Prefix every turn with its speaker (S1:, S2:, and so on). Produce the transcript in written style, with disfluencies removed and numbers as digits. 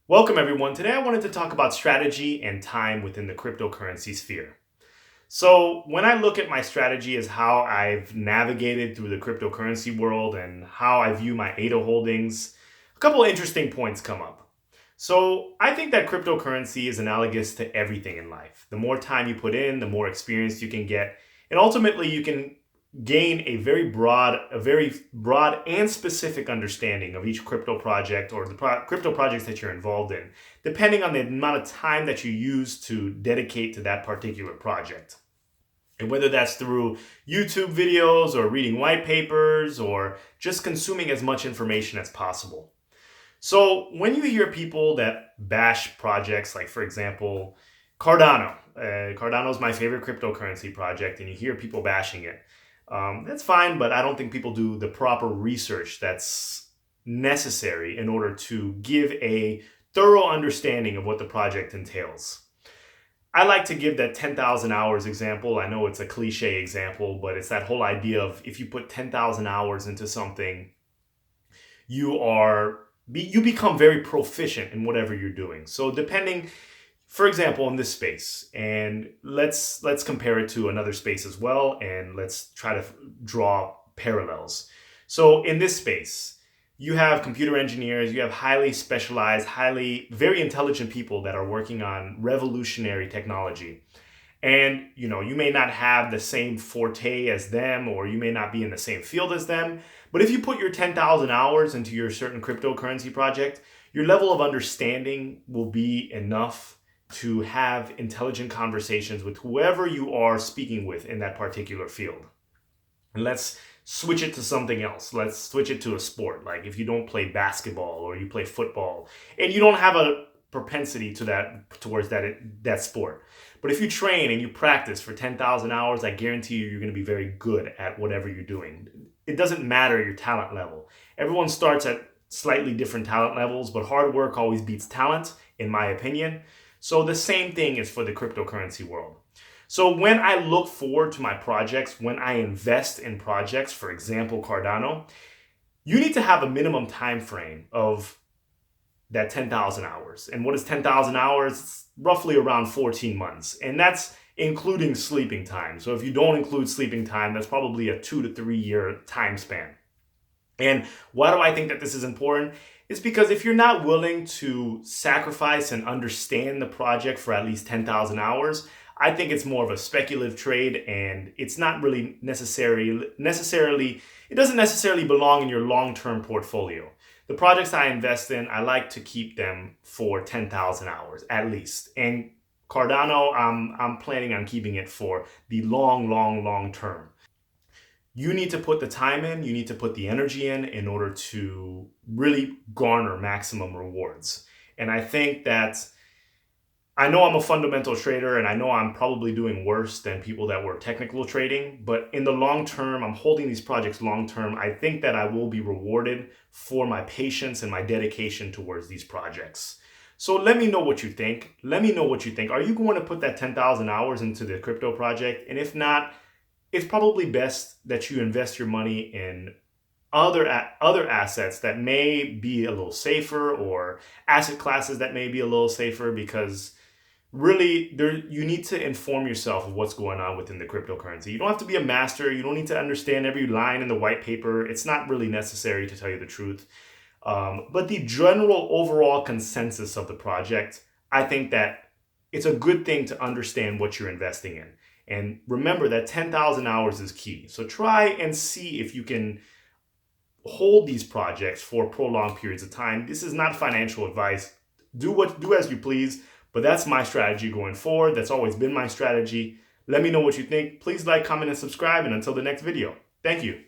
S1: Welcome everyone. Today I wanted to talk about strategy and time within the cryptocurrency sphere. So when I look at my strategy as how I've navigated through the cryptocurrency world and how I view my ADA holdings, a couple of interesting points come up. So I think that cryptocurrency is analogous to everything in life. The more time you put in, the more experience you can get, and ultimately you can gain a very broad and specific understanding of each crypto project or the crypto projects that you're involved in, depending on the amount of time that you use to dedicate to that particular project. And whether that's through YouTube videos or reading white papers or just consuming as much information as possible. So when you hear people that bash projects, like for example, Cardano is my favorite cryptocurrency project, and you hear people bashing it. That's fine, but I don't think people do the proper research that's necessary in order to give a thorough understanding of what the project entails. I like to give that 10,000 hours example. I know it's a cliche example, but it's that whole idea of if you put 10,000 hours into something, you become very proficient in whatever you're doing. So depending, for example, in this space, and let's compare it to another space as well, and let's try to draw parallels. So in this space, you have computer engineers, you have highly specialized, very intelligent people that are working on revolutionary technology. And you may not have the same forte as them, or you may not be in the same field as them. But if you put your 10,000 hours into your certain cryptocurrency project, your level of understanding will be enough to have intelligent conversations with whoever you are speaking with in that particular field. And let's switch it to something else. Let's switch it to a sport. Like if you don't play basketball or you play football and you don't have a propensity towards that sport. But if you train and you practice for 10,000 hours, I guarantee you're going to be very good at whatever you're doing. It doesn't matter your talent level. Everyone starts at slightly different talent levels, but hard work always beats talent, in my opinion. So the same thing is for the cryptocurrency world. So when I look forward to my projects, when I invest in projects, for example, Cardano, you need to have a minimum time frame of that 10,000 hours. And what is 10,000 hours? It's roughly around 14 months. And that's including sleeping time. So if you don't include sleeping time, that's probably a 2 to 3 year time span. And why do I think that this is important? It's because if you're not willing to sacrifice and understand the project for at least 10,000 hours, I think it's more of a speculative trade, and it's not really it doesn't necessarily belong in your long-term portfolio. The projects I invest in, I like to keep them for 10,000 hours at least. And Cardano, I'm planning on keeping it for the long term. You need to put the time in, you need to put the energy in order to really garner maximum rewards. And I think that I know I'm a fundamental trader, and I know I'm probably doing worse than people that were technical trading, but in the long term, I'm holding these projects long term. I think that I will be rewarded for my patience and my dedication towards these projects. So let me know what you think. Let me know what you think. Are you going to put that 10,000 hours into the crypto project? And if not, it's probably best that you invest your money in other assets that may be a little safer, or asset classes that may be a little safer, because really you need to inform yourself of what's going on within the cryptocurrency. You don't have to be a master. You don't need to understand every line in the white paper. It's not really necessary, to tell you the truth. But the general overall consensus of the project, I think that it's a good thing to understand what you're investing in. And remember that 10,000 hours is key. So try and see if you can hold these projects for prolonged periods of time. This is not financial advice. Do as you please, but that's my strategy going forward. That's always been my strategy. Let me know what you think. Please like, comment, and subscribe. And until the next video, thank you.